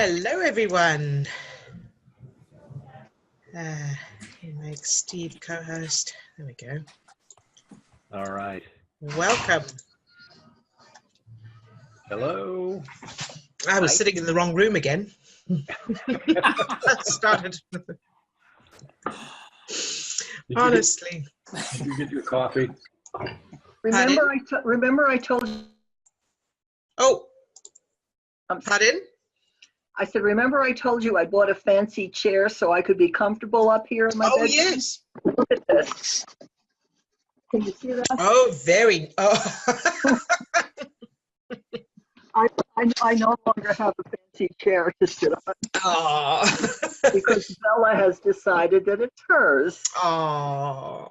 Hello, everyone. Make Steve co-host. There we go. All right. Welcome. Hello. I was sitting in the wrong room again. Started. Honestly. Did you get your coffee? Remember I told you. Oh. Pardon? I said, remember I told you I bought a fancy chair so I could be comfortable up here in my bedroom? Yes. Look at this. Can you see that? Oh, very. Oh. I no longer have a fancy chair to sit on. Oh. Because Bella has decided that it's hers. Oh.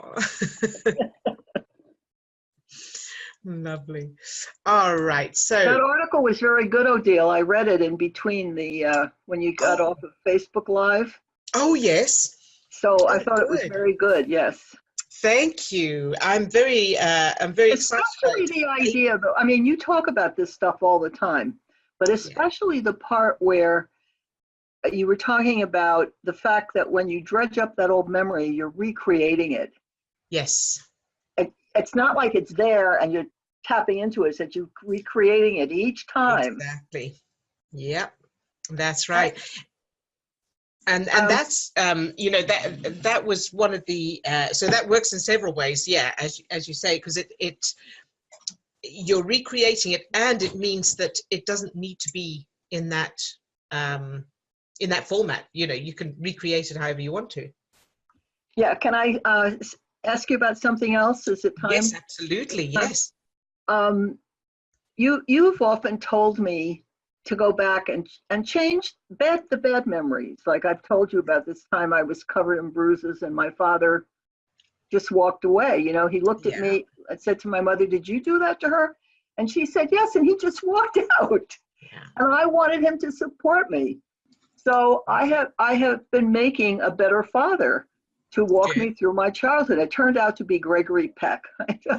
Lovely. All right. So that article was very good, Odile. I read it in between the when you got off of Facebook Live. Oh, yes. So I thought it was very good. Yes. Thank you. I'm very excited. Especially the idea, though. I mean, you talk about this stuff all the time, but especially the part where you were talking about the fact that when you dredge up that old memory, you're recreating it. Yes. It's not like it's there and you're tapping into it, it's that you're recreating it each time. Exactly. Yep. That's right. And that's you know, that was one of the so that works in several ways, yeah, as you say, because you're recreating it, and it means that it doesn't need to be in that format. You know, you can recreate it however you want to. Yeah. Can I ask you about something else? Is it time? Yes, absolutely. Yes. You've often told me to go back and change the bad memories. Like I've told you about this time I was covered in bruises and my father just walked away. You know, he looked at me and said to my mother, "Did you do that to her?" And she said, "Yes," and he just walked out. Yeah. And I wanted him to support me. So I have been making a better father to walk me through my childhood. It turned out to be Gregory Peck.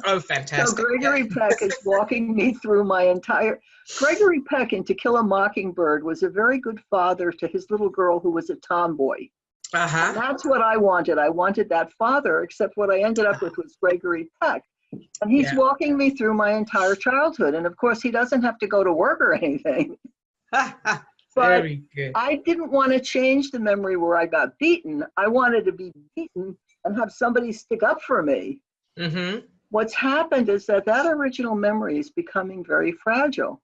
Oh, fantastic. So Gregory Peck is walking me through my entire... Gregory Peck in To Kill a Mockingbird was a very good father to his little girl who was a tomboy. And that's what I wanted. I wanted that father, except what I ended up with was Gregory Peck. And he's walking me through my entire childhood. And of course, he doesn't have to go to work or anything. But very good. I didn't want to change the memory where I got beaten. I wanted to be beaten and have somebody stick up for me. Mm-hmm. What's happened is that original memory is becoming very fragile.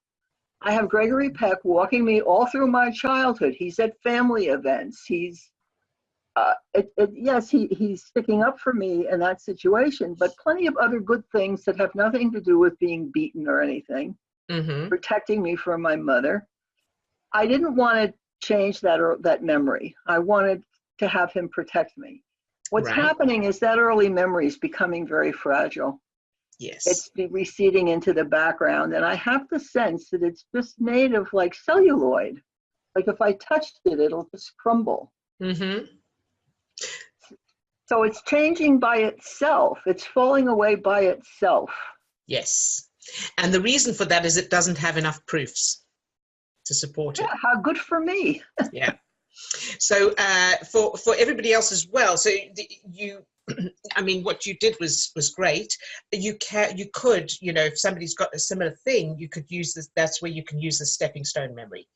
I have Gregory Peck walking me all through my childhood. He's at family events. He's, he's sticking up for me in that situation, but plenty of other good things that have nothing to do with being beaten or anything, protecting me from my mother. I didn't want to change that memory. I wanted to have him protect me. What's happening is that early memory is becoming very fragile. Yes. It's receding into the background, and I have the sense that it's just made of like celluloid. Like if I touched it, it'll just crumble. Mm-hmm. So it's changing by itself. It's falling away by itself. Yes. And the reason for that is it doesn't have enough proofs to support it. How good for me. Yeah. So for everybody else as well. So I mean, what you did was great. You could, you know, if somebody's got a similar thing, you could use this. That's where you can use the stepping stone memory,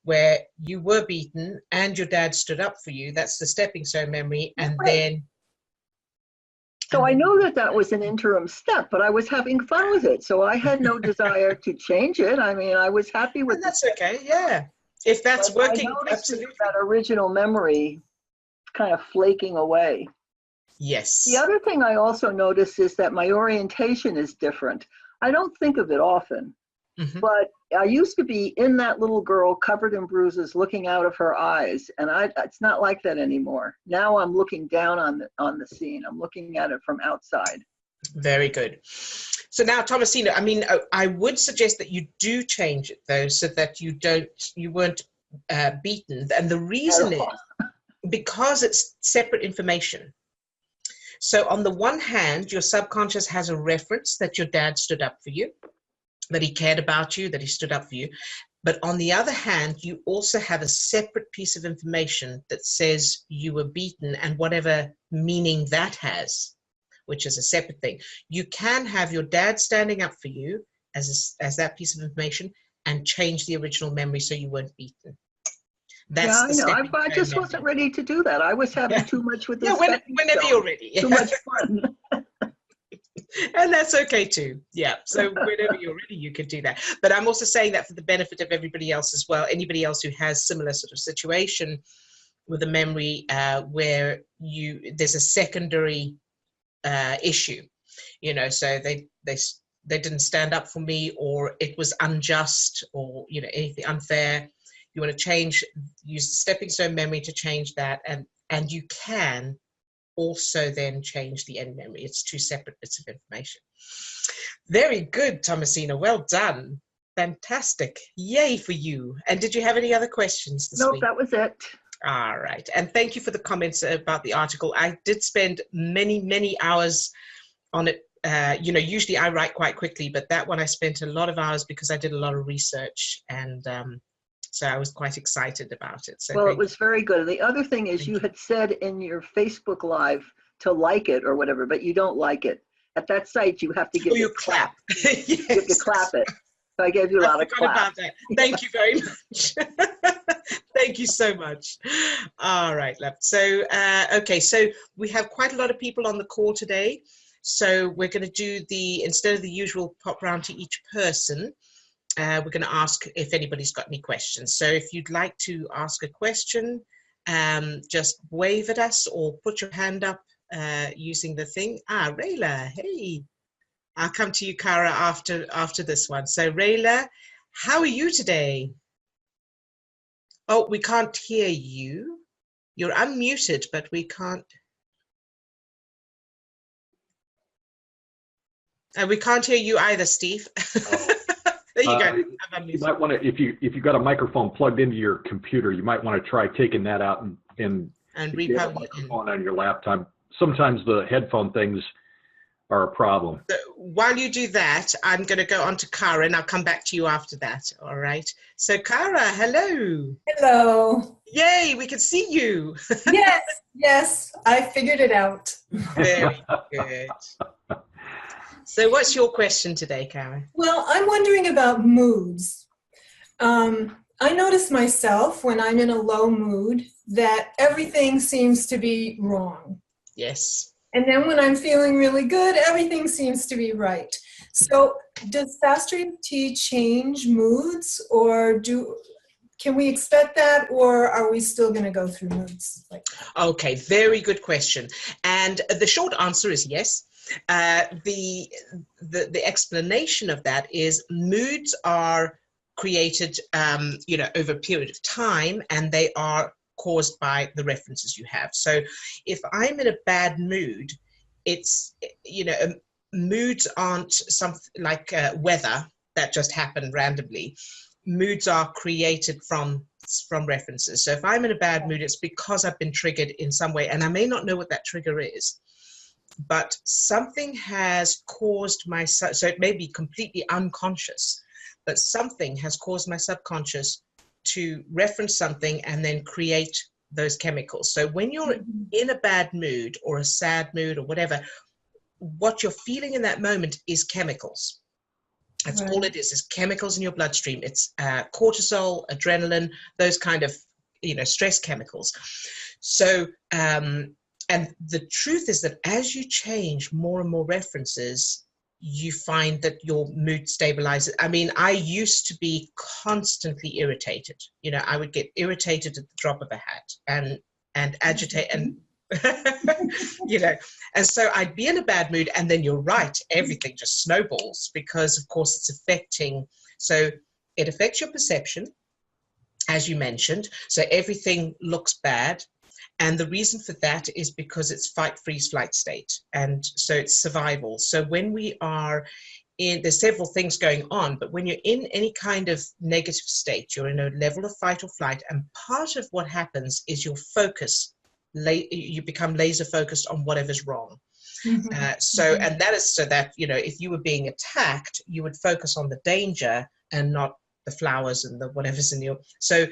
where you were beaten and your dad stood up for you. That's the stepping stone memory, and then. So I know that was an interim step, but I was having fun with it. So I had no desire to change it. I mean, I was happy with it. That's okay, yeah. If that's working, absolutely. That original memory kind of flaking away. Yes. The other thing I also noticed is that my orientation is different. I don't think of it often, but I used to be in that little girl covered in bruises looking out of her eyes, and it's not like that anymore. Now I'm looking down on the scene. I'm looking at it from outside. Very good. So now, Thomasina, I mean, I would suggest that you do change it though, so that you weren't beaten. And the reason is because it's separate information. So on the one hand, your subconscious has a reference that your dad stood up for you, that he cared about you, that he stood up for you. But on the other hand, you also have a separate piece of information that says you were beaten and whatever meaning that has, which is a separate thing. You can have your dad standing up for you as that piece of information and change the original memory so you weren't beaten. That's Yeah, I the know. stepping I just stone wasn't memory. ready to do that. I was having Yeah. too much with Yeah, this. whenever you're ready. Too much fun. And that's okay too. Yeah. So whenever you're ready, you can do that. But I'm also saying that for the benefit of everybody else as well. Anybody else who has similar sort of situation with a memory where there's a secondary issue, you know, so they didn't stand up for me, or it was unjust, or, you know, anything unfair. You want to use the stepping stone memory to change that, and you can also then change the end memory. It's two separate bits of information. Very good, Thomasina. Well done. Fantastic. Yay for you. And did you have any other questions this Nope, week? that was it. All right. And thank you for the comments about the article. I did spend many, many hours on it. You know, usually I write quite quickly, but that one I spent a lot of hours because I did a lot of research, and so I was quite excited about it. So Well, it was very good. The other thing is you had said in your Facebook Live to like it or whatever, but you don't like it. At that site, you have to give you it clap. Yes. You have to clap it. So I gave you a lot of claps. About that. Thank you very much. Thank you so much. All right, love. So, okay, so we have quite a lot of people on the call today. So we're going to do instead of the usual pop round to each person, we're going to ask if anybody's got any questions. So if you'd like to ask a question, just wave at us or put your hand up using the thing. Rayla, hey. I'll come to you, Cara, after this one. So Rayla, how are you today? Oh, we can't hear you. You're unmuted, but we can't. We can't hear you either, Steve. Oh. There you go. You might want to, if you got a microphone plugged into your computer, you might want to try taking that out and replugging a microphone on your laptop. Sometimes the headphone things are a problem. So while you do that, I'm going to go on to Cara, and I'll come back to you after that. All right. So Cara, hello. Hello. Yay, we can see you. Yes, I figured it out. Very good. So what's your question today, Cara? Well, I'm wondering about moods. I notice myself when I'm in a low mood that everything seems to be wrong. Yes. And then when I'm feeling really good, everything seems to be right. So does FasterEFT change moods, or can we expect that, or are we still going to go through moods like that? Okay, very good question. And the short answer is yes. The explanation of that is moods are created, you know, over a period of time, and they are caused by the references you have. So if I'm in a bad mood, it's, you know, moods aren't something like weather that just happened randomly. Moods are created from references. So if I'm in a bad mood, it's because I've been triggered in some way, and I may not know what that trigger is, but something has caused my, so it may be completely unconscious, but something has caused my subconscious to reference something and then create those chemicals. So when you're in a bad mood or a sad mood or whatever, what you're feeling in that moment is chemicals. That's Right. all it is chemicals in your bloodstream. It's cortisol, adrenaline, those kind of, you know, stress chemicals. So, and the truth is that as you change more and more references, you find that your mood stabilizes. I mean, I used to be constantly irritated. You know, I would get irritated at the drop of a hat and agitate and, you know, and so I'd be in a bad mood, and then you're right, everything just snowballs because, of course, it's affecting. So it affects your perception, as you mentioned. So everything looks bad. And the reason for that is because it's fight, freeze, flight state. And so it's survival. So when we are there's several things going on, but when you're in any kind of negative state, you're in a level of fight or flight. And part of what happens is your focus, you become laser focused on whatever's wrong. Mm-hmm. And that is so that, you know, if you were being attacked, you would focus on the danger and not the flowers and the whatever's in your, so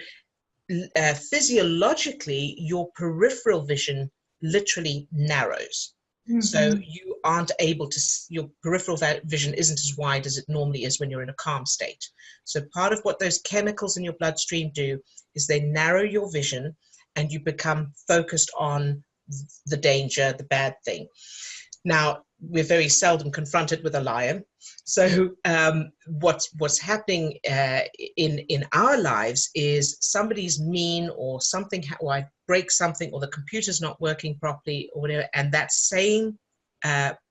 physiologically, your peripheral vision literally narrows. So you aren't able to, your peripheral vision isn't as wide as it normally is when you're in a calm state. So part of what those chemicals in your bloodstream do is they narrow your vision and you become focused on the danger, the bad thing. Now, we're very seldom confronted with a lion. So what's happening in our lives is somebody's mean or something, or I break something or the computer's not working properly or whatever, and that same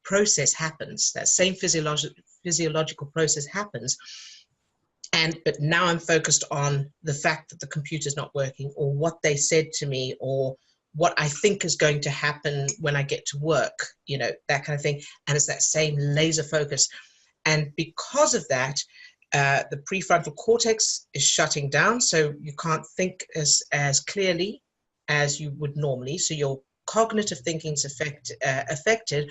process happens, that same physiological process happens. But now I'm focused on the fact that the computer's not working, or what they said to me, or what I think is going to happen when I get to work, you know, that kind of thing. And it's that same laser focus. And because of that, the prefrontal cortex is shutting down. So you can't think as clearly as you would normally. So your cognitive thinking is affected,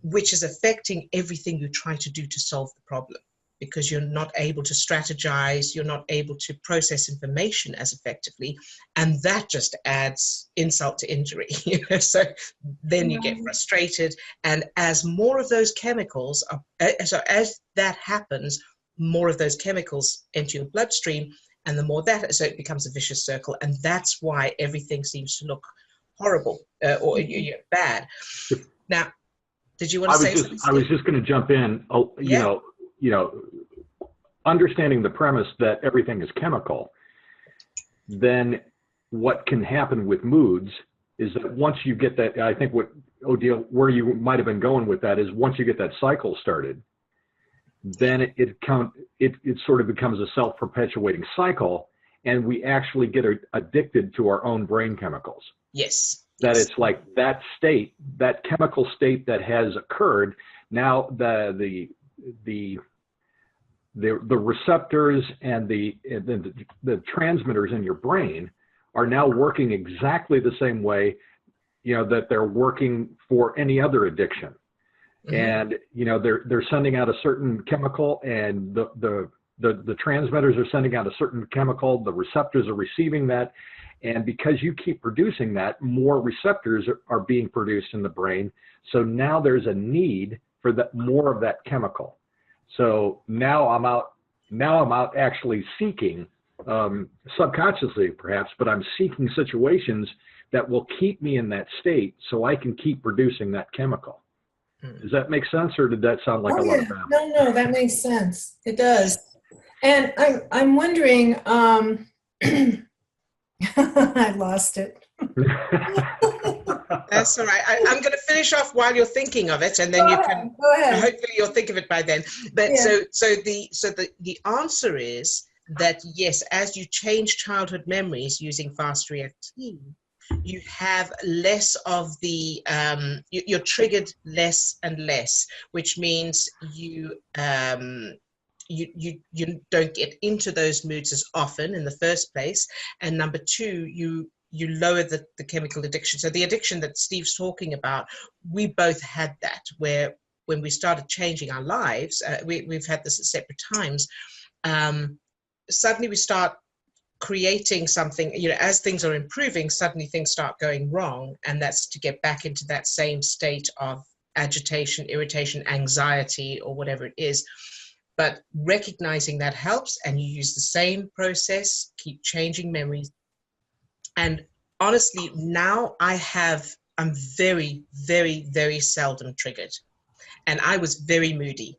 which is affecting everything you try to do to solve the problem, because you're not able to strategize, you're not able to process information as effectively, and that just adds insult to injury. You know? So then you get frustrated, and as more of those chemicals are, so as that happens, more of those chemicals enter your bloodstream, and the more that, so it becomes a vicious circle, and that's why everything seems to look horrible or bad. Now, did you want to say something? I was just going to jump in. You know, understanding the premise that everything is chemical, then what can happen with moods is that once you get that, I think what Odile, where you might have been going with that is once you get that cycle started, then it sort of becomes a self-perpetuating cycle, and we actually get addicted to our own brain chemicals. Yes. That it's like that state, that chemical state that has occurred. Now the receptors and the transmitters in your brain are now working exactly the same way, you know, that they're working for any other addiction. And you know, they're sending out a certain chemical, and the transmitters are sending out a certain chemical. The receptors are receiving that. And because you keep producing that, more receptors are being produced in the brain. So now there's a need for more of that chemical. So now I'm out actually seeking, subconsciously perhaps, but I'm seeking situations that will keep me in that state so I can keep producing that chemical. Does that make sense, or did that sound like a lot of babble? No, that makes sense. It does. And I'm wondering, I lost it. That's all right. I'm going to finish off while you're thinking of it, and then Go ahead. hopefully you'll think of it by then. But Yeah. so the answer is that yes, as you change childhood memories using FasterEFT, you have less of the you're triggered less and less, which means you don't get into those moods as often in the first place, and number two, you lower the chemical addiction. So the addiction that Steve's talking about, we both had that, where when we started changing our lives, we've had this at separate times, suddenly we start creating something, you know, as things are improving, suddenly things start going wrong, and that's to get back into that same state of agitation, irritation, anxiety, or whatever it is. But recognizing that helps, and you use the same process, keep changing memories. And honestly, now I'm very, very, very seldom triggered. And I was very moody.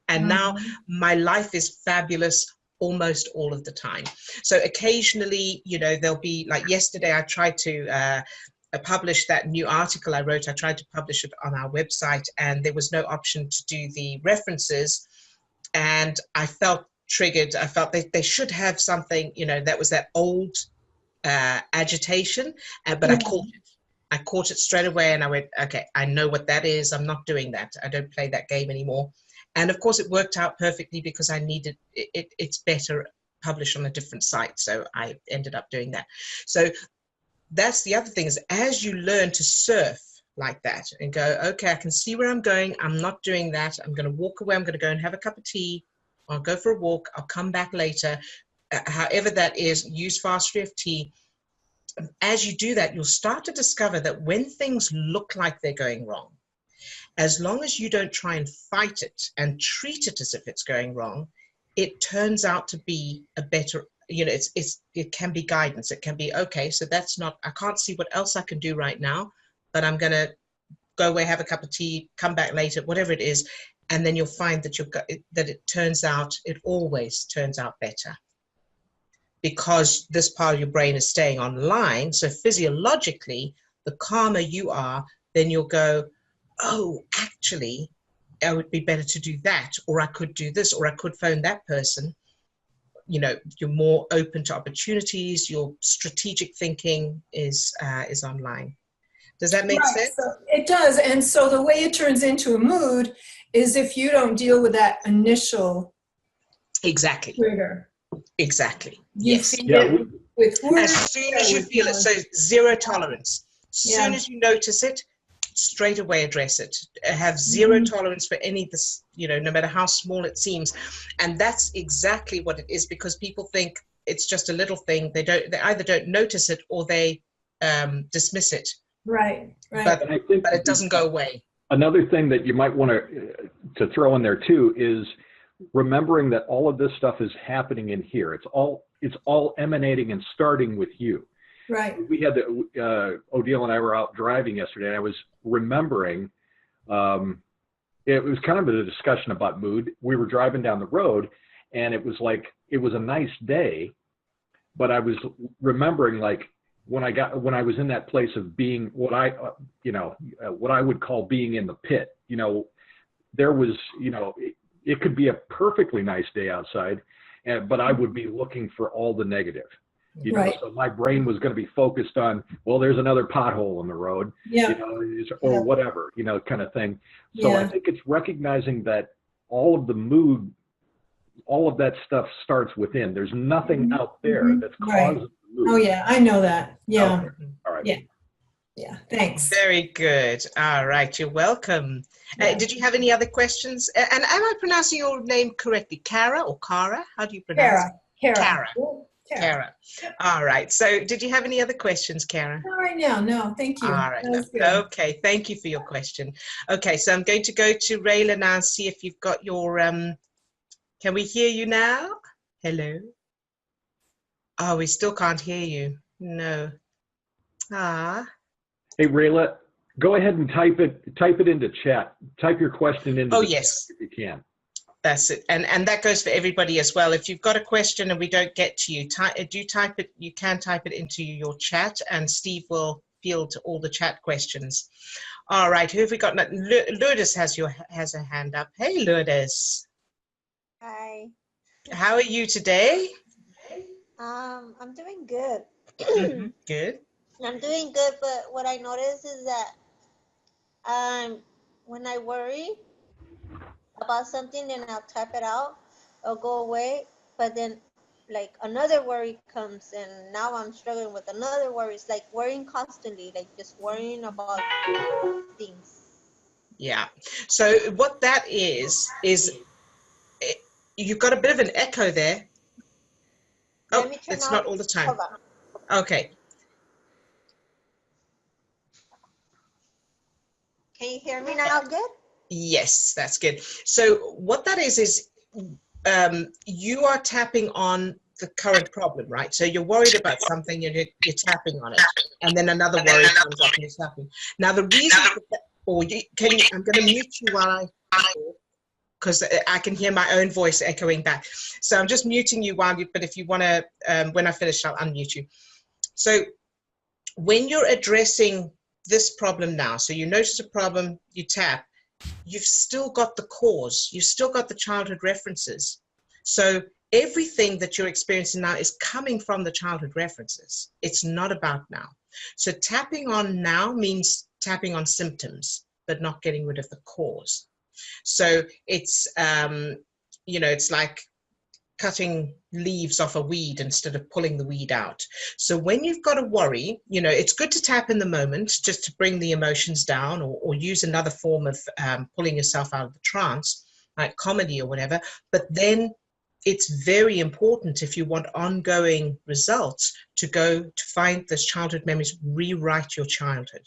And now my life is fabulous almost all of the time. So occasionally, you know, there'll be, like yesterday, I tried to publish that new article I wrote. I tried to publish it on our website, and there was no option to do the references. And I felt triggered. I felt they should have something, you know, that was that old agitation, but I caught it straight away, and I went, okay, I know what that is. I'm not doing that. I don't play that game anymore. And of course, it worked out perfectly because I needed it's better published on a different site. So I ended up doing that. So that's the other thing, is as you learn to surf like that and go, okay, I can see where I'm going. I'm not doing that. I'm going to walk away. I'm going to go and have a cup of tea I'll go for a walk, I'll come back later. However that is, use FasterEFT. As you do that, you'll start to discover that when things look like they're going wrong, as long as you don't try and fight it and treat it as if it's going wrong, it turns out to be a better, you know, it can be guidance. It can be, okay, so that's not, I can't see what else I can do right now, but I'm going to go away, have a cup of tea, come back later, whatever it is. And then you'll find that it always turns out better, because this part of your brain is staying online. So physiologically, the calmer you are, then you'll go, oh, actually, it would be better to do that, or I could do this, or I could phone that person. You know, you're more open to opportunities. Your strategic thinking is online. Does that make sense? So it does. And so the way it turns into a mood is if you don't deal with that initial trigger. Exactly. You Yes. feed it with words. As soon as you feel it, so zero tolerance. As soon as you notice it, straight away address it. Have zero tolerance for any of this, you know, no matter how small it seems. And that's exactly what it is, because people think it's just a little thing. They either don't notice it or they dismiss it. Right. But it doesn't go away. Another thing that you might want to throw in there too is remembering that all of this stuff is happening in here. It's all emanating and starting with you. Right. We had Odile and I were out driving yesterday, and I was remembering, it was kind of a discussion about mood. We were driving down the road, and it was like, it was a nice day, but I was remembering, like, when I was in that place of being what I would call being in the pit. You know, there was, you know, it could be a perfectly nice day outside, but I would be looking for all the negative. You know, so my brain was going to be focused on, well, there's another pothole in the road, you know, or whatever, you know, kind of thing. So I think it's recognizing that all of the mood, all of that stuff starts within. There's nothing out there that's causing the mood. Oh yeah, I know that. Yeah. Okay. All right. Yeah. Thanks. Very good. All right. You're welcome. Did you have any other questions? And am I pronouncing your name correctly? Kara or Kara? How do you pronounce it? Kara. Kara. All right. So did you have any other questions, Kara? Not right now. No, thank you. All right. Okay. Thank you for your question. Okay. So I'm going to go to Rayla now and see if you've got your, can we hear you now? Hello. Oh, we still can't hear you. No. Hey, Rayla, go ahead and type it into chat. Type your question into the chat if you can. That's it. And that goes for everybody as well. If you've got a question and we don't get to you, do type it. You can type it into your chat, and Steve will field all the chat questions. All right. Who have we got? Lourdes has a hand up. Hey, Lourdes. Hi. How are you today? I'm doing good. Good. I'm doing good, but what I notice is that when I worry about something, then I'll type it out, it'll go away, but then like another worry comes, and now I'm struggling with another worry. It's like worrying constantly, like just worrying about things. Yeah. So what that is you've got a bit of an echo there. Oh, it's not all the time. Hold on. Okay. Can you hear me now good? Yes, that's good. So what that is you are tapping on the current problem, right? So you're worried about something and you're tapping on it, and then another worry comes up and you're tapping. Now the reason for that, I'm going to mute you while because I can hear my own voice echoing back. So I'm just muting you but if you want to, when I finish, I'll unmute you. So when you're addressing this problem now, so you notice a problem, you tap, you've still got the cause, you've still got the childhood references. So everything that you're experiencing now is coming from the childhood references. It's not about now. So tapping on now means tapping on symptoms, but not getting rid of the cause. So it's, it's like cutting leaves off a weed instead of pulling the weed out. So when you've got a worry, it's good to tap in the moment just to bring the emotions down, or use another form of pulling yourself out of the trance, like comedy or whatever. But then it's very important if you want ongoing results to go to find those childhood memories, rewrite your childhood.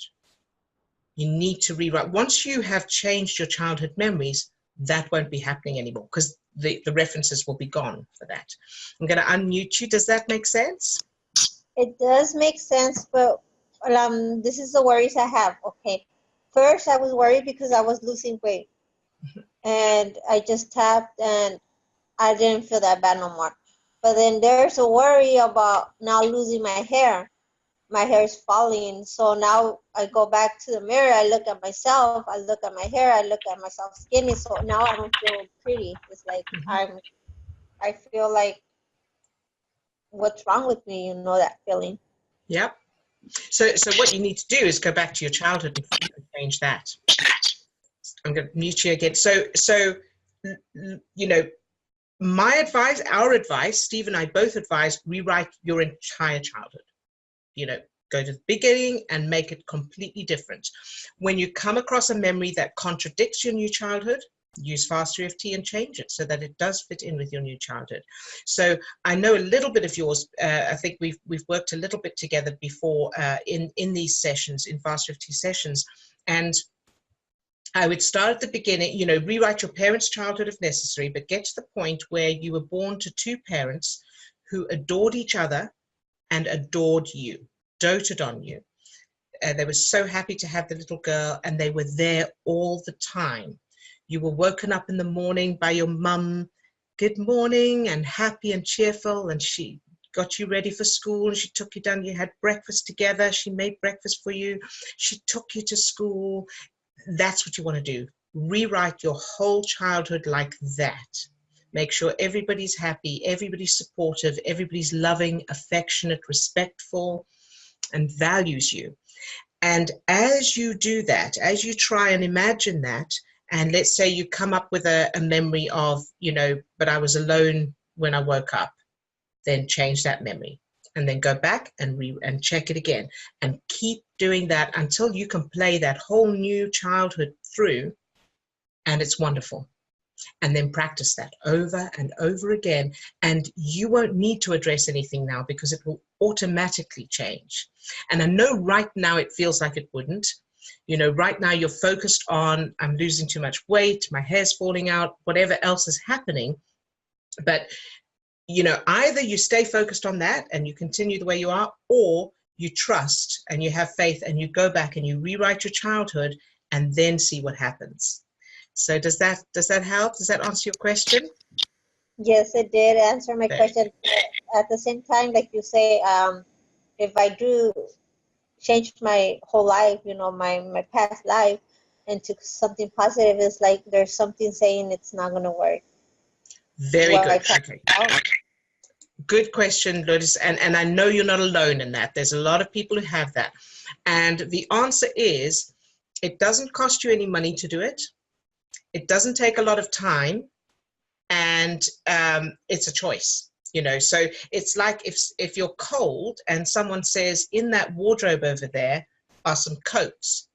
You need to rewrite. Once you have changed your childhood memories, that won't be happening anymore because the references will be gone for that. I'm going to unmute you. Does that make sense? It does make sense, but this is the worries I have. Okay. First, I was worried because I was losing weight. And I just tapped and I didn't feel that bad no more. But then there's a worry about now losing my hair. My hair is falling. So now I go back to the mirror. I look at myself. I look at my hair. I look at myself skinny. So now I don't feel pretty. It's like I feel like, what's wrong with me? You know that feeling. Yep. So what you need to do is go back to your childhood and change that. I'm going to mute you again. So you know, my advice, our advice, Steve and I both advise, rewrite your entire childhood. You know, go to the beginning and make it completely different. When you come across a memory that contradicts your new childhood, use FasterEFT and change it so that it does fit in with your new childhood. So I know a little bit of yours. I think we've worked a little bit together before in these sessions, in FasterEFT sessions, and I would start at the beginning, you know, rewrite your parents' childhood if necessary, but get to the point where you were born to two parents who adored each other and adored you, doted on you. They were so happy to have the little girl, and they were there all the time. You were woken up in the morning by your mum, good morning, and happy and cheerful, and she got you ready for school, and she took you down, you had breakfast together, she made breakfast for you, she took you to school. That's what you want to do. Rewrite your whole childhood like that. Make sure everybody's happy, everybody's supportive, everybody's loving, affectionate, respectful, and values you. And as you do that, as you try and imagine that, and let's say you come up with a memory of, you know, but I was alone when I woke up, then change that memory. And then go back and check it again, and keep doing that until you can play that whole new childhood through, and it's wonderful. And then practice that over and over again, and you won't need to address anything now because it will automatically change. And I know right now it feels like it wouldn't. You know, right now you're focused on, I'm losing too much weight, my hair's falling out, whatever else is happening. But you know, either you stay focused on that and you continue the way you are, or you trust and you have faith and you go back and you rewrite your childhood and then see what happens. So does that help? Does that answer your question? Yes, it did answer my question. At the same time, like you say, if I do change my whole life, you know, my past life into something positive, it's like there's something saying it's not going to work. Very good. Okay. Good question, Lourdes. And I know you're not alone in that. There's a lot of people who have that. And the answer is, it doesn't cost you any money to do it. It doesn't take a lot of time. And it's a choice, you know. So it's like if you're cold and someone says, in that wardrobe over there are some coats.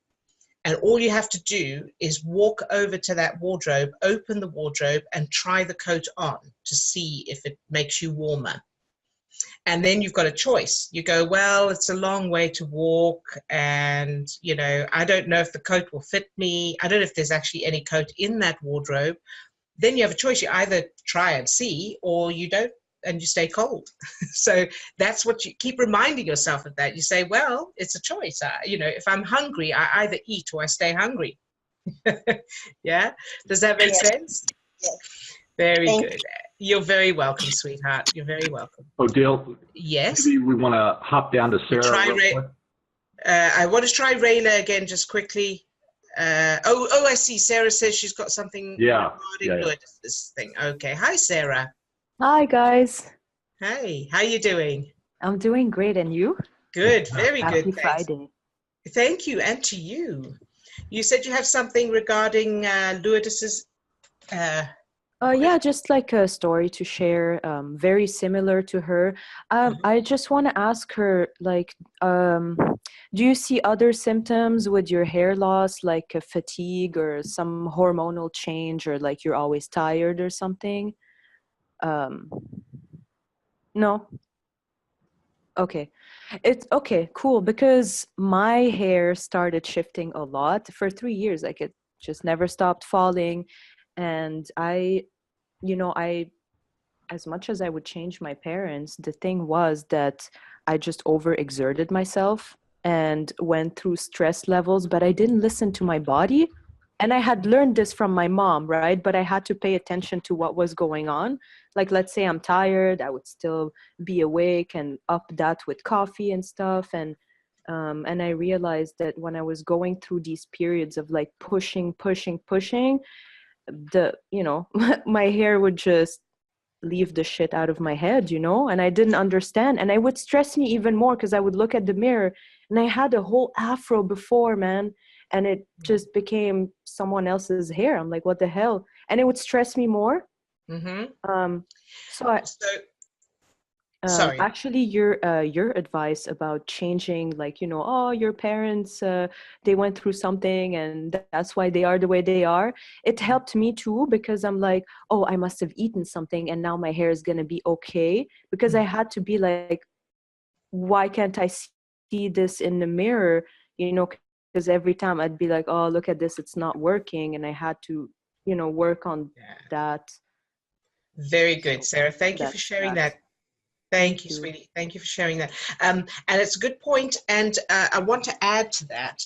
And all you have to do is walk over to that wardrobe, open the wardrobe, and try the coat on to see if it makes you warmer. And then you've got a choice. You go, well, it's a long way to walk, and, you know, I don't know if the coat will fit me. I don't know if there's actually any coat in that wardrobe. Then you have a choice. You either try and see, or you don't, and you stay cold. So that's what you keep reminding yourself of that. You say, well, it's a choice. You know, if I'm hungry, I either eat or I stay hungry. Yeah. Does that make sense? Yes. Very good. You're very welcome, sweetheart. You're very welcome. Odile? Yes. Maybe we want to hop down to Sarah. I want to try Rayla again just quickly. I see. Sarah says she's got something. Yeah. This thing. Okay. Hi, Sarah. Hi, guys. Hey, how you doing? I'm doing great, and you? Good, very good. Happy Friday. Thank you, and to you. You said you have something regarding Lourdes's. Yeah, just like a story to share, very similar to her. I just want to ask her, like, do you see other symptoms with your hair loss, like a fatigue or some hormonal change, or like you're always tired or something? No. Okay. It's okay, cool. Because my hair started shifting a lot for 3 years. Like it just never stopped falling. And I, as much as I would change my parents, the thing was that I just overexerted myself and went through stress levels, but I didn't listen to my body. And I had learned this from my mom, right? But I had to pay attention to what was going on. Like, let's say I'm tired, I would still be awake and up that with coffee and stuff. And I realized that when I was going through these periods of like pushing, my hair would just leave the shit out of my head, and I didn't understand. And it would stress me even more because I would look at the mirror and I had a whole afro before, man, and it just became someone else's hair. I'm like, what the hell? And it would stress me more. So Sorry. actually, your advice about changing, like, oh, your parents, they went through something and that's why they are the way they are. It helped me too, because I'm like, oh, I must have eaten something and now my hair is gonna be okay. Because I had to be like, why can't I see this in the mirror? Because every time I'd be like, oh, look at this, it's not working, and I had to, work on that. Very good, Sarah. Thank you for sharing that. Thank you, sweetie. Thank you for sharing that. And it's a good point. And I want to add to that,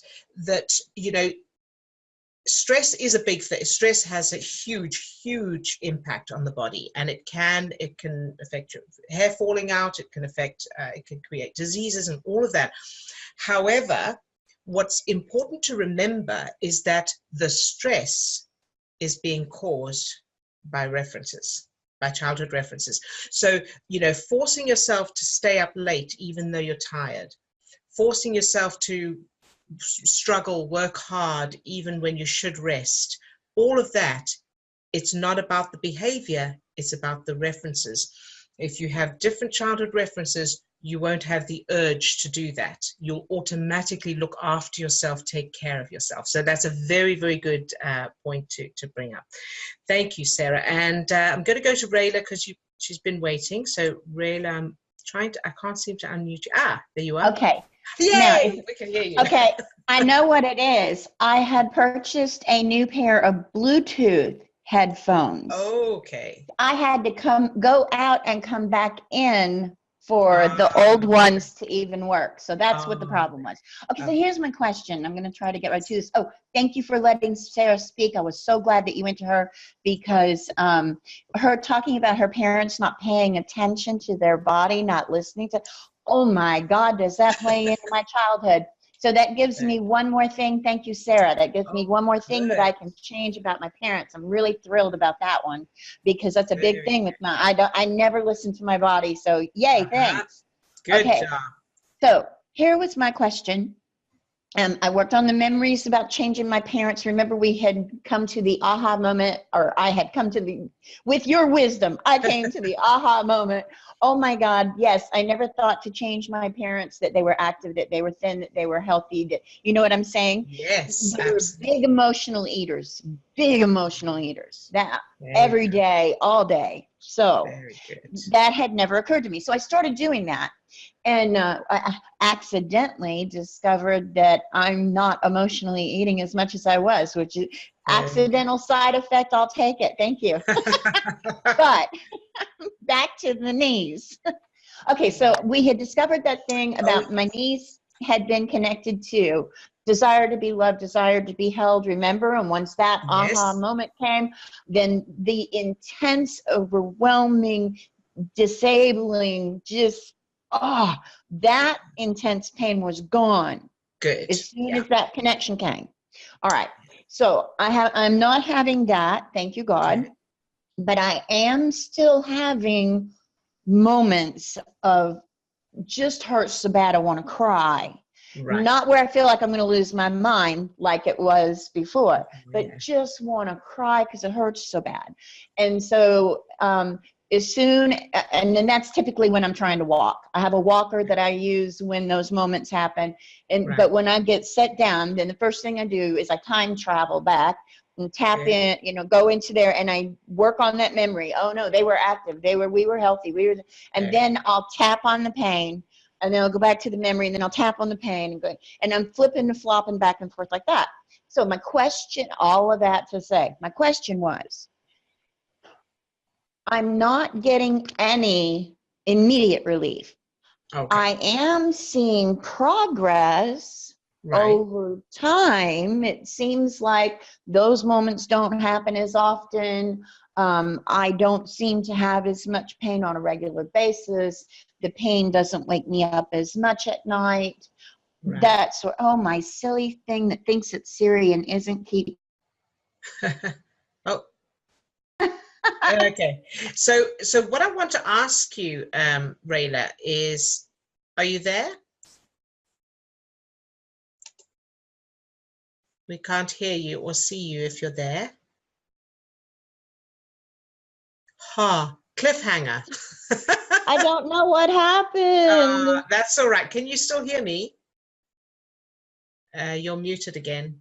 stress is a big thing. Stress has a huge impact on the body, and it can affect your hair falling out. It can it can create diseases and all of that. However, what's important to remember is that the stress is being caused by childhood references. So, forcing yourself to stay up late, even though you're tired, forcing yourself to struggle, work hard, even when you should rest, all of that, it's not about the behavior, it's about the references. If you have different childhood references, you won't have the urge to do that. You'll automatically look after yourself, take care of yourself. So that's a very, very good point to bring up. Thank you, Sarah. And I'm going to go to Rayla because she's been waiting. So Rayla, I can't seem to unmute you. There you are. Okay. Yay! Now, We can hear you. Okay, I know what it is. I had purchased a new pair of Bluetooth headphones. Okay. I had to go out and come back in for the old ones to even work. So that's what the problem was. Okay, so here's my question. I'm going to try to get right to this. Oh, thank you for letting Sarah speak. I was so glad that you went to her, because her talking about her parents not paying attention to their body, not listening to, oh my God, does that play into my childhood? So that gives me one more thing. Thank you, Sarah. That gives me one more thing that I can change about my parents. I'm really thrilled about that one, because that's a big thing with I never listen to my body. So yay, thanks. Good job. So here was my question. I worked on the memories about changing my parents. Remember, we had come to the aha moment, or I had come to with your wisdom, I came to the aha moment. Oh my God, yes, I never thought to change my parents, that they were active, that they were thin, that they were healthy, that, you know what I'm saying? Yes, they were big emotional eaters, that every day, all day. So that had never occurred to me. So I started doing that. And I accidentally discovered that I'm not emotionally eating as much as I was, which is accidental side effect. I'll take it. Thank you. But back to the knees. Okay, so we had discovered that thing about my knees had been connected to desire to be loved, desire to be held, remember? And once that aha moment came, then the intense, overwhelming, disabling, just that intense pain was gone. Good. As soon as that connection came. All right. So I'm not having that, thank you God, but I am still having moments of just hurts so bad I want to cry. Right. Not where I feel like I'm going to lose my mind like it was before, but just want to cry because it hurts so bad. And so and then that's typically when I'm trying to walk. I have a walker that I use when those moments happen. But when I get set down, then the first thing I do is I time travel back and tap in, you know, go into there and I work on that memory. Oh no, they were active. We were healthy. And then I'll tap on the pain, and then I'll go back to the memory, and then I'll tap on the pain, and I'm flipping and flopping back and forth like that. So my question, all of that to say, my question was, I'm not getting any immediate relief. Okay. I am seeing progress over time. It seems like those moments don't happen as often. I don't seem to have as much pain on a regular basis. The pain doesn't wake me up as much at night. That's, oh, my silly thing that thinks it's Siri and isn't keeping. Oh. Okay. So what I want to ask you, Rayla, is, are you there? We can't hear you or see you if you're there. Cliffhanger. I don't know what happened. That's all right. Can you still hear me? You're muted again.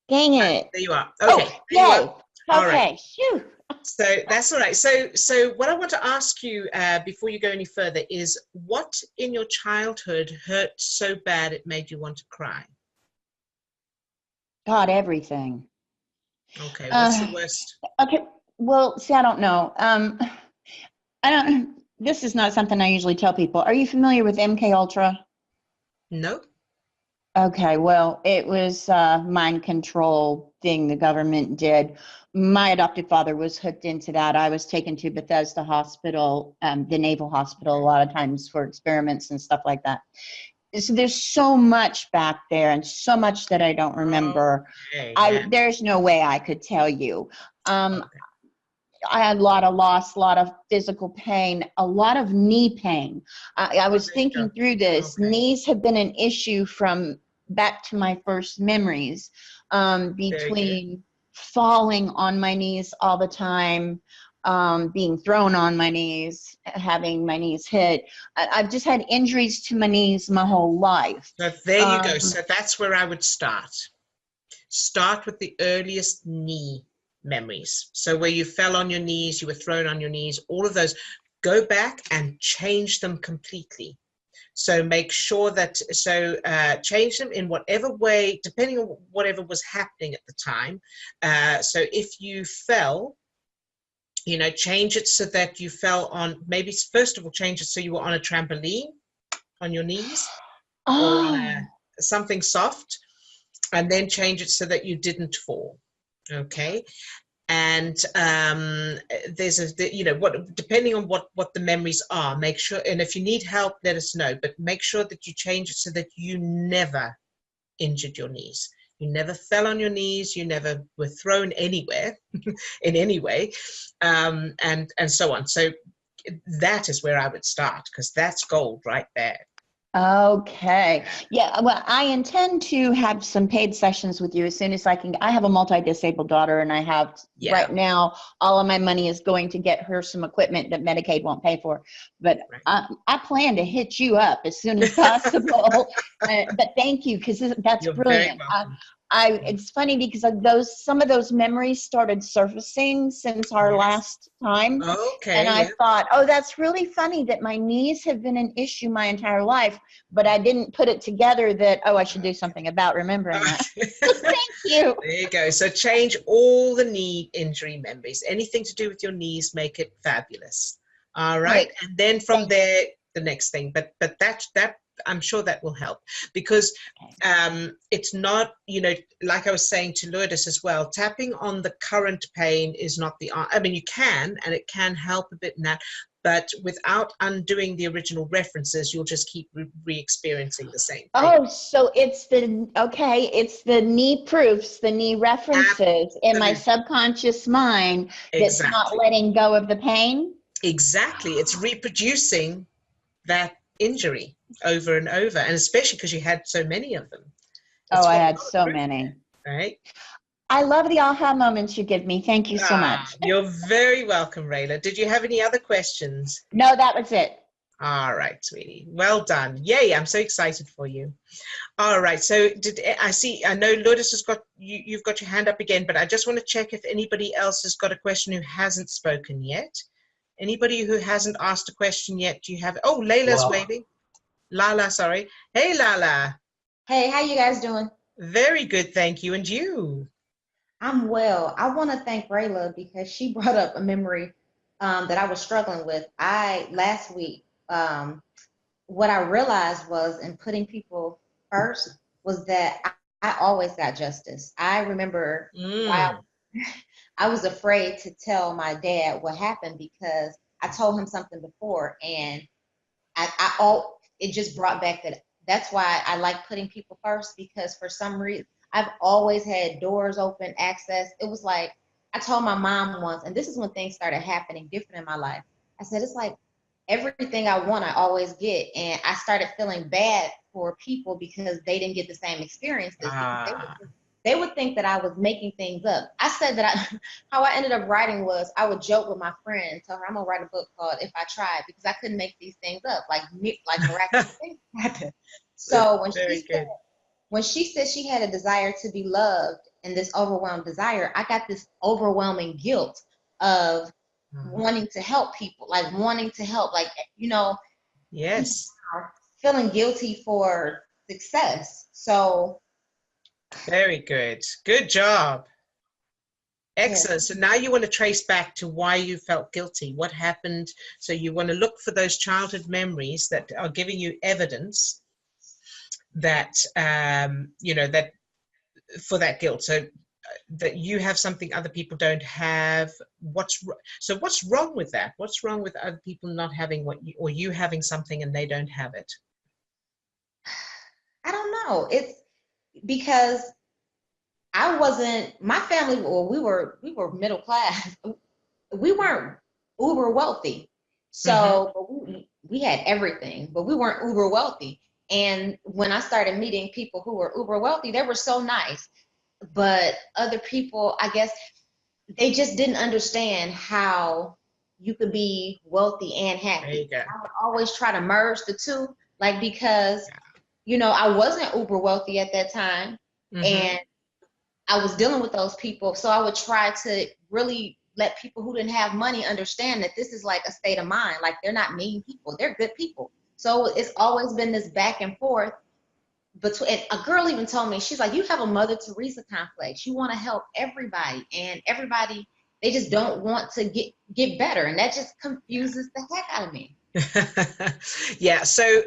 Dang it. There you are. Okay. Oh, yay. All Okay. right. Phew. So that's all right. So what I want to ask you before you go any further is, what in your childhood hurt so bad it made you want to cry? God, everything. Okay. What's the worst? Okay. Well, see, I don't know. This is not something I usually tell people. Are you familiar with MK Ultra? No. Okay, well, it was a mind control thing the government did. My adoptive father was hooked into that. I was taken to Bethesda Hospital, the Naval Hospital, a lot of times for experiments and stuff like that. So there's so much back there and so much that I don't remember. Okay, There's no way I could tell you. Okay. I had a lot of loss, a lot of physical pain, a lot of knee pain. I was thinking through this. Okay. Knees have been an issue from back to my first memories, between falling on my knees all the time, being thrown on my knees, having my knees hit. I've just had injuries to my knees my whole life. So there you go. So that's where I would start. Start with the earliest knee memories. So where you fell on your knees, you were thrown on your knees, all of those, go back and change them completely. So make sure that, change them in whatever way, depending on whatever was happening at the time. So if you fell, you know, change it so that you fell on, maybe first of all, change it so you were on a trampoline on your knees, or on something soft, and then change it so that you didn't fall. Okay. And depending on what the memories are, make sure, and if you need help, let us know, but make sure that you change it so that you never injured your knees. You never fell on your knees, you never were thrown anywhere in any way, and so on. So that is where I would start, because that's gold right there. Okay. Yeah, well, I intend to have some paid sessions with you as soon as I can. I have a multi-disabled daughter, and I have right now, all of my money is going to get her some equipment that Medicaid won't pay for. But I plan to hit you up as soon as possible. But thank you, because that's You're brilliant. It's funny because some of those memories started surfacing since our last time. Okay. And I thought, oh, that's really funny that my knees have been an issue my entire life, but I didn't put it together that, oh, I should do something about remembering that. Thank you. There you go. So change all the knee injury memories. Anything to do with your knees, make it fabulous. All right. And then from there, the next thing. But that I'm sure that will help, because it's not, you know, like I was saying to Lourdes as well, tapping on the current pain is not the, I mean, you can, and it can help a bit in that, but without undoing the original references, you'll just keep re-experiencing the same thing. Oh, so it's the knee proofs, the knee references in my subconscious mind that's not letting go of the pain? Exactly. It's reproducing that injury over and over, and especially because you had so many of them. I had so many. Right. I love the aha moments you give me. Thank you so much. You're very welcome, Rayla. Did you have any other questions? No, that was it. All right, sweetie. Well done. Yay, I'm so excited for you. All right. So I see, I know Lourdes has got, you've got your hand up again, but I just want to check if anybody else has got a question who hasn't spoken yet. Anybody who hasn't asked a question yet, do you have, oh, Layla's waving. Lala, sorry. Hey, Lala. Hey, how you guys doing? Very good, thank you. And you? I'm well. I want to thank Rayla because she brought up a memory that I was struggling with. Last week, what I realized was in putting people first was that I always got justice. I remember while I was afraid to tell my dad what happened because I told him something before, and it just brought back that. That's why I like putting people first, because for some reason I've always had doors open, access. It was like I told my mom once, and this is when things started happening different in my life. I said, it's like everything I want, I always get. And I started feeling bad for people because they didn't get the same experiences. They would think that I was making things up. I said that how I ended up writing was I would joke with my friend, tell her I'm gonna write a book called If I Tried, because I couldn't make these things up, like miraculous things happen. So when she said she had a desire to be loved and this overwhelmed desire, I got this overwhelming guilt of wanting to help people, like wanting to help, like, Yes, feeling guilty for success. So very good. Good job. Excellent. So now you want to trace back to why you felt guilty. What happened? So you want to look for those childhood memories that are giving you evidence that, that for that guilt. So that you have something other people don't have. What's wrong with that? What's wrong with other people not having what you, or you having something and they don't have it? I don't know. It's because my family, well, we were middle class. We weren't uber wealthy. So we had everything, but we weren't uber wealthy. And when I started meeting people who were uber wealthy, they were so nice. But other people, I guess, they just didn't understand how you could be wealthy and happy. I would always try to merge the two, like, because, I wasn't uber wealthy at that time. And I was dealing with those people. So I would try to really let people who didn't have money understand that this is like a state of mind. Like, they're not mean people, they're good people. So it's always been this back and forth. And a girl even told me, she's like, you have a Mother Teresa complex. You want to help everybody, and everybody, they just don't want to get better. And that just confuses the heck out of me. Yeah. So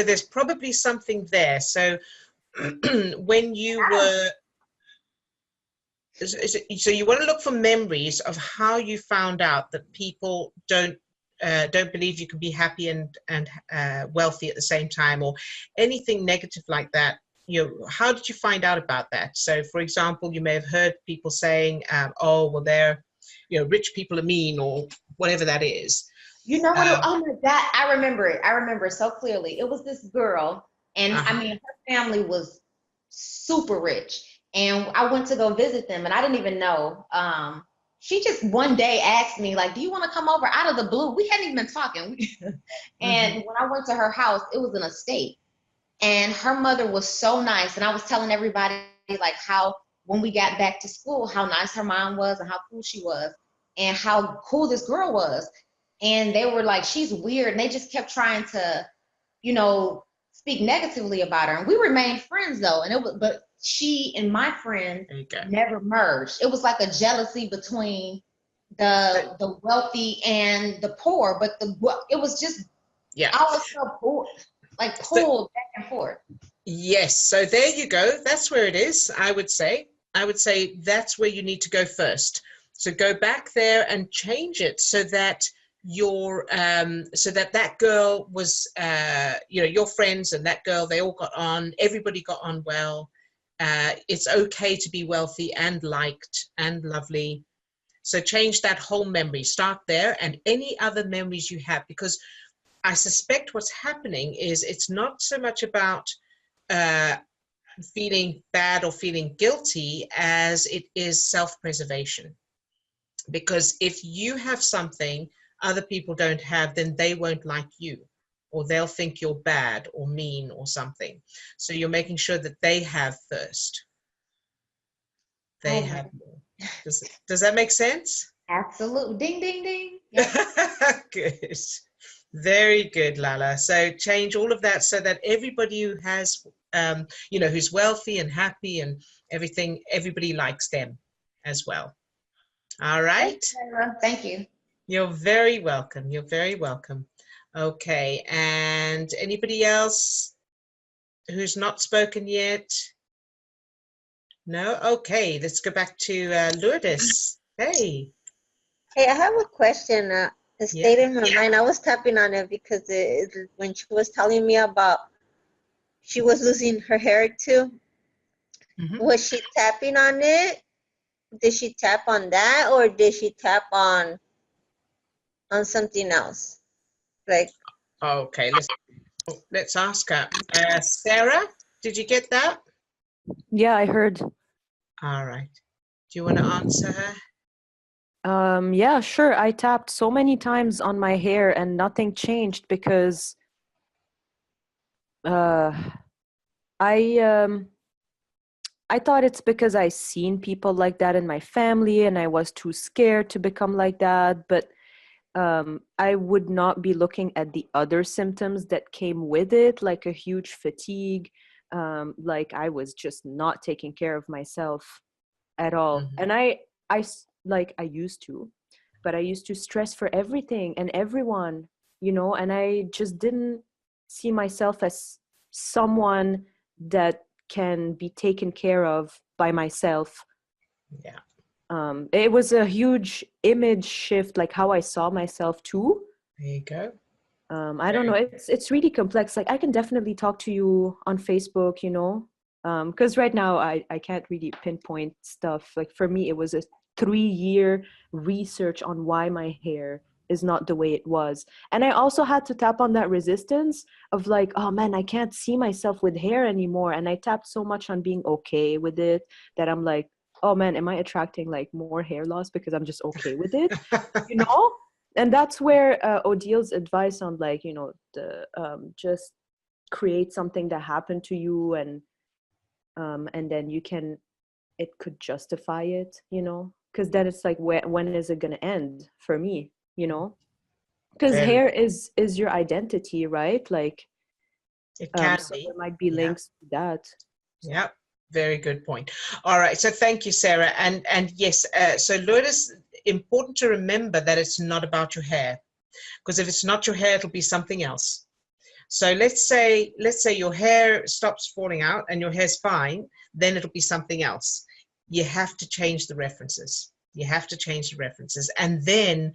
there's probably something there. So when you were, so you want to look for memories of how you found out that people don't believe you can be happy and wealthy at the same time, or anything negative like that. How did you find out about that? So, for example, you may have heard people saying, "Oh, well, they're, rich people are mean," or whatever that is. You know what? Oh my God, I remember it. I remember it so clearly. It was this girl, and I mean, her family was super rich, and I went to go visit them, and I didn't even know. She just one day asked me, like, do you want to come over, out of the blue? We hadn't even been talking. And when I went to her house, it was an estate. And her mother was so nice. And I was telling everybody, like, how when we got back to school, how nice her mom was and how cool she was and how cool this girl was. And they were like, she's weird. And they just kept trying to, speak negatively about her. And we remained friends, though. But she and my friend never merged. It was like a jealousy between the wealthy and the poor, but it was just, I was so poor, like pulled back and forth. Yes, so there you go. That's where it is. I would say that's where you need to go first. So go back there and change it so that that girl was, your friends and that girl, they all got on, everybody got on well. It's okay to be wealthy and liked and lovely. So change that whole memory, start there, and any other memories you have, because I suspect what's happening is it's not so much about feeling bad or feeling guilty as it is self-preservation. Because if you have something other people don't have, then they won't like you, or they'll think you're bad or mean or something. So you're making sure that they have first. They have more. Does that make sense? Absolutely. Ding, ding, ding. Yep. Good. Very good, Lala. So change all of that so that everybody who has, who's wealthy and happy and everything, everybody likes them as well. All right. Thank you. You're very welcome. You're very welcome. Okay. And anybody else who's not spoken yet? No? Okay. Let's go back to Lourdes. Hey. Hey, I have a question. It stayed in my mind. I was tapping on it because when she was telling me about she was losing her hair too, was she tapping on it? Did she tap on that, or did she tap on something else? Like, okay, let's ask her. Sarah, did you get that? Yeah, I heard. All right. Do you want to answer her? Yeah, sure. I tapped so many times on my hair and nothing changed because I thought it's because I seen people like that in my family and I was too scared to become like that. But I would not be looking at the other symptoms that came with it, like a huge fatigue, like I was just not taking care of myself at all. And I used to, but I used to stress for everything and everyone, and I just didn't see myself as someone that can be taken care of by myself. Yeah. It was a huge image shift, like how I saw myself too. There you go. I don't know. It's really complex. Like I can definitely talk to you on Facebook, because right now I can't really pinpoint stuff. Like for me, it was a 3-year research on why my hair is not the way it was. And I also had to tap on that resistance of like, oh man, I can't see myself with hair anymore. And I tapped so much on being okay with it that I'm like, oh man, am I attracting like more hair loss because I'm just okay with it? And that's where Odil's advice on like, the just create something that happened to you and then it could justify it, because then it's like, when is it going to end for me, because hair is your identity, right? Like it can so be. there might be links to that. Yeah, very good point. All right, so thank you, Sarah. And yes, so Lourdes, important to remember that it's not about your hair, because if it's not your hair, it'll be something else. So let's say your hair stops falling out and your hair's fine, then it'll be something else. You have to change the references. You have to change the references, and then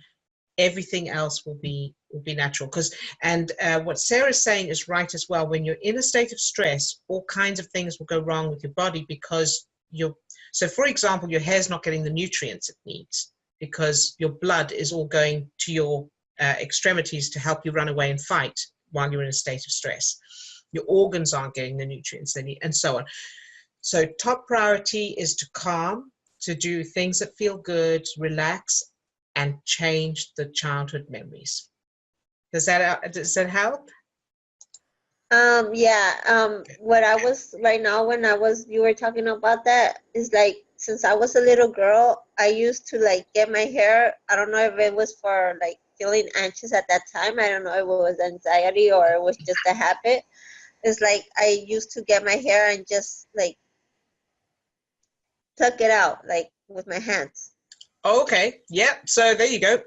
everything else will be natural. And what Sarah's saying is right as well. When you're in a state of stress, all kinds of things will go wrong with your body because so for example, your hair's not getting the nutrients it needs because your blood is all going to your extremities to help you run away and fight while you're in a state of stress. Your organs aren't getting the nutrients they need, and so on. So top priority is to calm, to do things that feel good, relax, and change the childhood memories. Does that help? What I was right now when you were talking about that is like, since I was a little girl, I used to like get my hair. I don't know if it was for like feeling anxious at that time. I don't know if it was anxiety or it was just a habit. It's like I used to get my hair and just like tuck it out like with my hands. Okay, yeah, so there you go.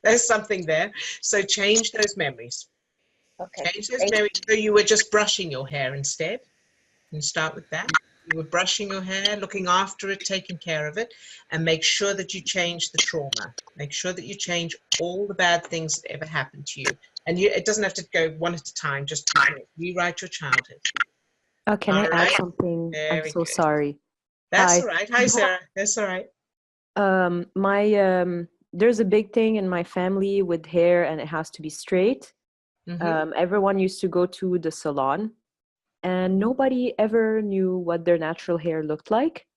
There's something there. So change those memories. Okay. Change those memories. So you were just brushing your hair instead. You start with that. You were brushing your hair, looking after it, taking care of it, and make sure that you change the trauma. Make sure that you change all the bad things that ever happened to you. And it doesn't have to go one at a time, just rewrite your childhood. Can I add something? I'm so sorry. That's all right. Hi, Sarah. That's all right. There's a big thing in my family with hair, and it has to be straight. Everyone used to go to the salon, and nobody ever knew what their natural hair looked like.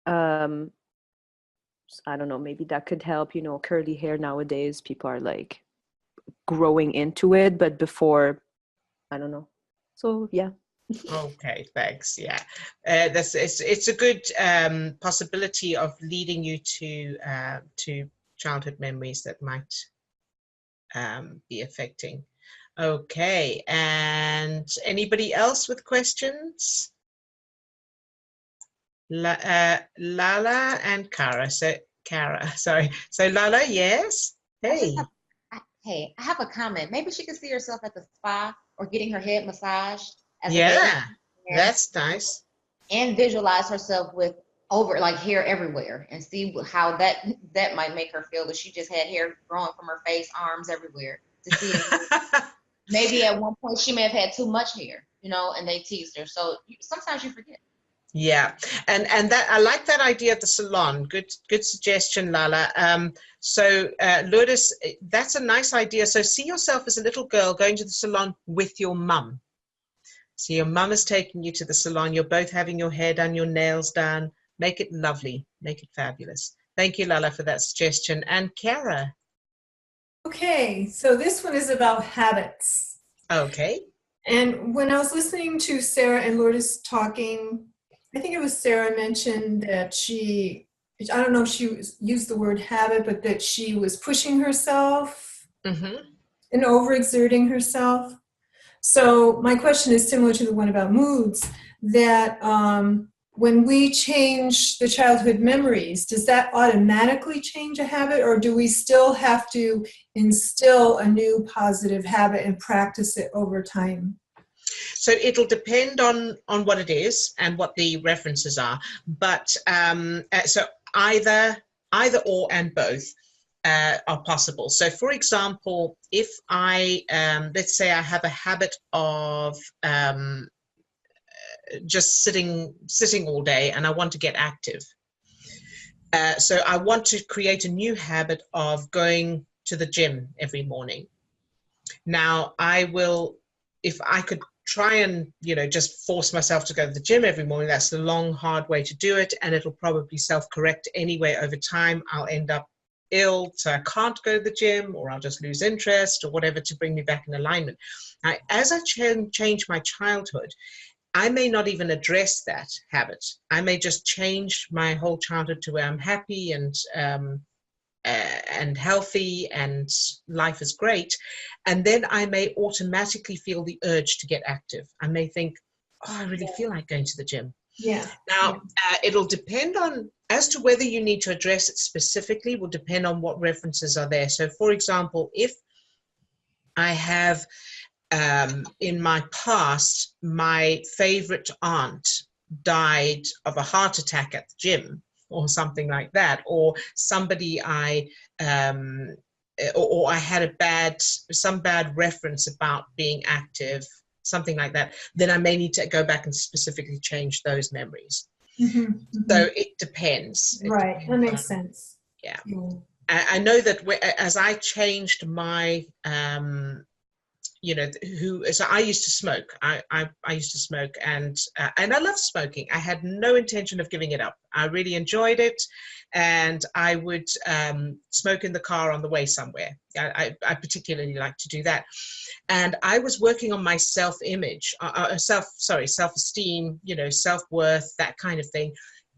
I don't know, maybe that could help. Curly hair nowadays, people are like growing into it, but before, I don't know. So yeah. Okay, thanks. Yeah, it's a good possibility of leading you to childhood memories that might be affecting. Okay, and anybody else with questions? Lala and Kara. So Kara, sorry. So Lala, yes. Hey. I have a comment. Maybe she could see herself at the spa or getting her head massaged as a baby. Yeah, that's nice. And visualize herself with like hair everywhere, and see how that might make her feel, that she just had hair growing from her face, arms everywhere. To see if maybe at one point she may have had too much hair, and they teased her. So sometimes you forget. Yeah, and that I like that idea of the salon. Good suggestion, Lala. So Lourdes, that's a nice idea. So see yourself as a little girl going to the salon with your mum. So your mum is taking you to the salon. You're both having your hair done, your nails done. Make it lovely. Make it fabulous. Thank you, Lala, for that suggestion. And Kara. Okay, so this one is about habits. Okay. And when I was listening to Sarah and Lourdes talking, I think it was Sarah mentioned that I don't know if she used the word habit, but that she was pushing herself and overexerting herself. So my question is similar to the one about moods, that when we change the childhood memories, does that automatically change a habit, or do we still have to instill a new positive habit and practice it over time? So it'll depend on what it is and what the references are, but so either or and both are possible. So for example, if I let's say I have a habit of just sitting all day and I want to get active, so I want to create a new habit of going to the gym every morning. Now I will, if I could try and just force myself to go to the gym every morning, that's the long hard way to do it, and it'll probably self-correct anyway over time. I'll end up ill, so I can't go to the gym, or I'll just lose interest or whatever to bring me back in alignment. Now, as I change my childhood, I may not even address that habit. I may just change my whole childhood to where I'm happy and healthy and life is great, and then I may automatically feel the urge to get active. I may think, oh, I really feel like going to the gym. Yeah. Now, it'll depend on, as to whether you need to address it specifically, will depend on what references are there. So for example, if I have in my past, my favorite aunt died of a heart attack at the gym, or something like that, or somebody or I had some bad reference about being active, something like that, then I may need to go back and specifically change those memories. So it depends. Right, that makes sense. Yeah. I know that as I changed my so I used to smoke. I used to smoke, and I love smoking. I had no intention of giving it up. I really enjoyed it, and I would smoke in the car on the way somewhere. I particularly like to do that. And I was working on my self-image, self-esteem, self-worth, that kind of thing,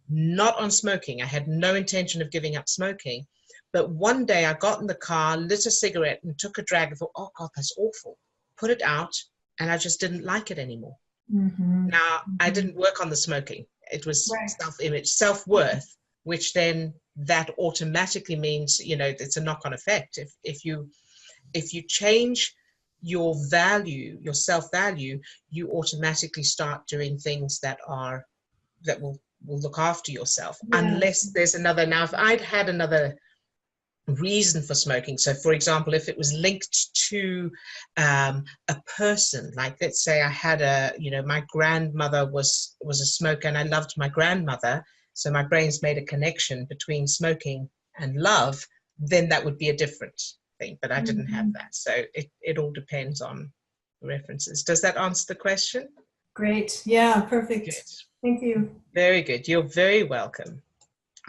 not on smoking. I had no intention of giving up smoking. But one day I got in the car, lit a cigarette, and took a drag and thought, oh God, that's awful. Put it out, and I just didn't like it anymore. Now, I didn't work on the smoking. It was self-image, self-worth, which then that automatically means, it's a knock-on effect. If you change your value, your self-value, you automatically start doing things that will look after yourself, unless there's another. Now, if I'd had another reason for smoking, so for example, if it was linked to a person, like let's say I had my grandmother was a smoker and I loved my grandmother, so my brain's made a connection between smoking and love, then that would be a different thing, but I didn't have that. So it all depends on the references. Does that answer the question? Great. Yeah, perfect. Good. Thank you. Very good. You're very welcome.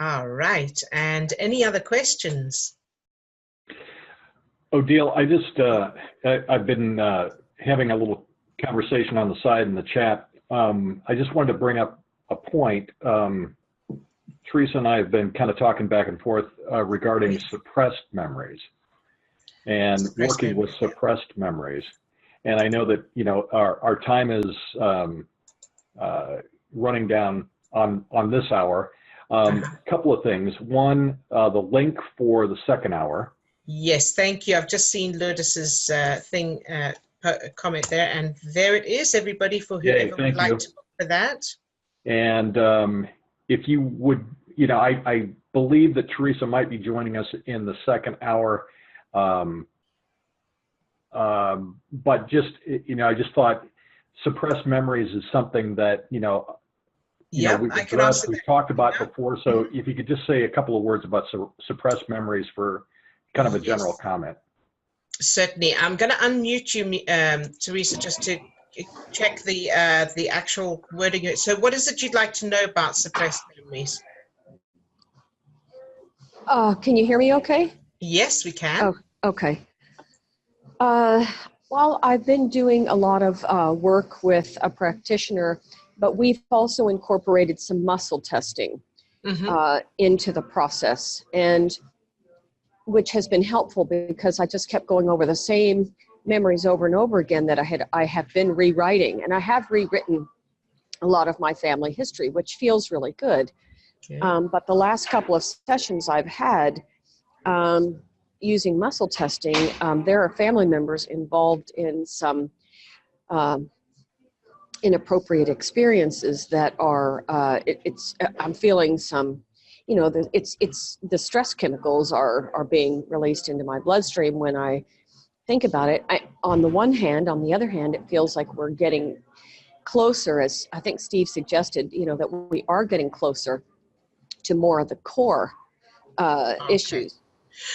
All right. And any other questions? Odile, I've been having a little conversation on the side in the chat. I just wanted to bring up a point. Teresa and I have been kind of talking back and forth regarding suppressed memories and working with suppressed memories. And I know that, you know, our time is running down on this hour. A couple of things. One, the link for the second hour. Yes, thank you. I've just seen Lourdes' comment there, and there it is, everybody, for whoever would like to look for that. And if you would, you know, I believe that Teresa might be joining us in the second hour. But just, you know, I just thought suppressed memories is something that, you know, we've talked about before. So if you could just say a couple of words about suppressed memories for kind of a general comment. Certainly. I'm going to unmute you, Teresa, just to check the actual wording. So what is it you'd like to know about suppressed memories? Can you hear me okay? Yes, we can. Oh, okay. Well, I've been doing a lot of work with a practitioner, but we've also incorporated some muscle testing into the process, and which has been helpful because I just kept going over the same memories over and over again that I have been rewriting, and I have rewritten a lot of my family history, which feels really good. Okay. But the last couple of sessions I've had using muscle testing, there are family members involved in some inappropriate experiences that are, I'm feeling some, you know, the stress chemicals are being released into my bloodstream when I think about it. On the one hand, on the other hand, it feels like we're getting closer, as I think Steve suggested, you know, that we are getting closer to more of the core issues.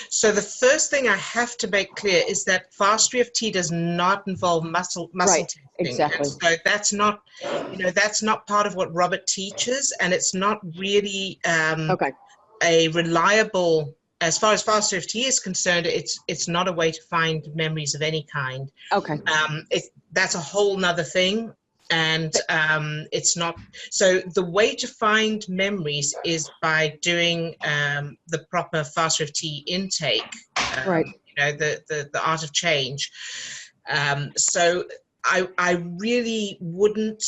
So the first thing I have to make clear is that FasterEFT does not involve muscle testing. Exactly. And so that's not, you know, that's not part of what Robert teaches, and it's not really a reliable, as far as FasterEFT is concerned, it's not a way to find memories of any kind. Okay. That's a whole nother thing. And it's not, so the way to find memories is by doing the proper FasterEFT intake, right. You know, the art of change. So I really wouldn't,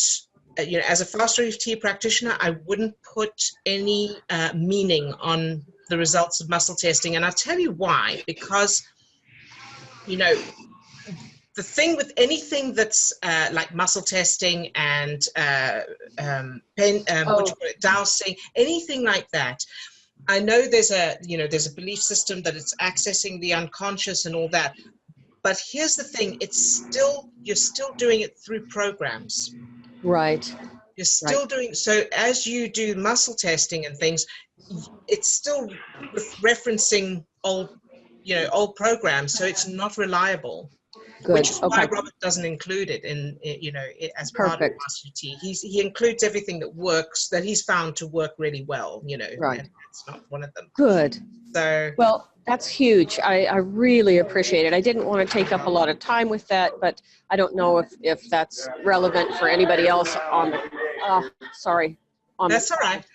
you know, as a FasterEFT practitioner, I wouldn't put any meaning on the results of muscle testing. And I'll tell you why, because, you know, the thing with anything that's like muscle testing and dowsing, anything like that, I know there's a belief system that it's accessing the unconscious and all that, but here's the thing: you're still doing it through programs. Right. You're still doing so as you do muscle testing and things. It's still referencing old programs, so it's not reliable. Good. Which is why Robert doesn't include it in, you know, as part of FasterEFT. He includes everything that works, that he's found to work really well, you know. Right. And it's not one of them. Good. So. Well, that's huge. I really appreciate it. I didn't want to take up a lot of time with that, but I don't know if that's relevant for anybody else on the, sorry. That's all right.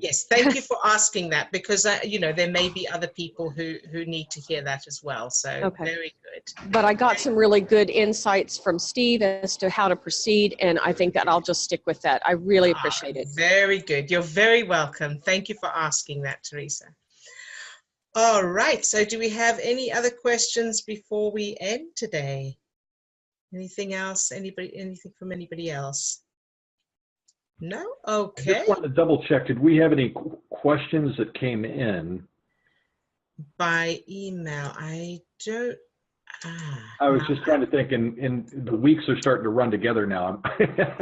Yes, thank you for asking that, because you know, there may be other people who need to hear that as well. So very good. But I got some really good insights from Steve as to how to proceed, and I think that I'll just stick with that. I really appreciate it. Very good. You're very welcome. Thank you for asking that, Teresa. All right. So do we have any other questions before we end today? Anything else? Anything from anybody else? No? Okay. I just wanted to double check. Did we have any questions that came in? By email, I don't. I was just trying to think, and the weeks are starting to run together now.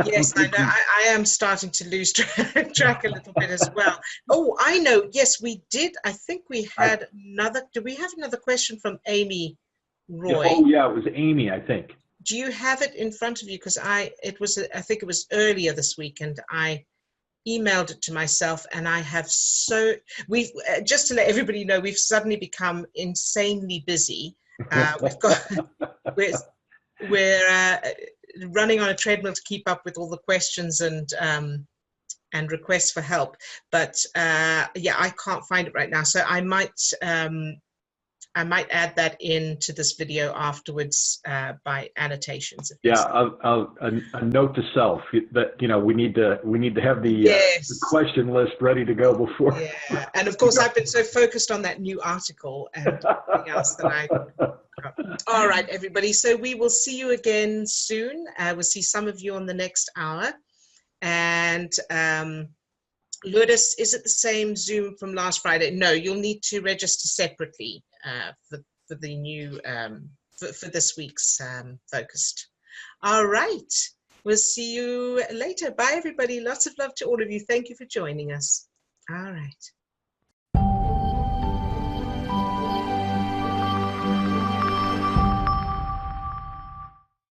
Yes, I know. I am starting to lose track a little bit as well. Oh, I know. Yes, we did. I think we had another. Do we have another question from Amy Roy? Oh, yeah, it was Amy, I think. Do you have it in front of you? Because I think it was earlier this week, and I emailed it to myself, and I have just to let everybody know, we've suddenly become insanely busy. We're running on a treadmill to keep up with all the questions and requests for help, but yeah, I can't find it right now, so I might add that into this video afterwards by annotations. Yeah, a note to self that we need to have the, yes. the question list ready to go before. Yeah, and of course I've been so focused on that new article and everything else that I. All right, everybody. So we will see you again soon. We'll see some of you on the next hour. And Lourdes, is it the same Zoom from last Friday? No, you'll need to register separately for the new for this week's focused. All right, we'll see you later. Bye, everybody. Lots of love to all of you. Thank you for joining us. All right.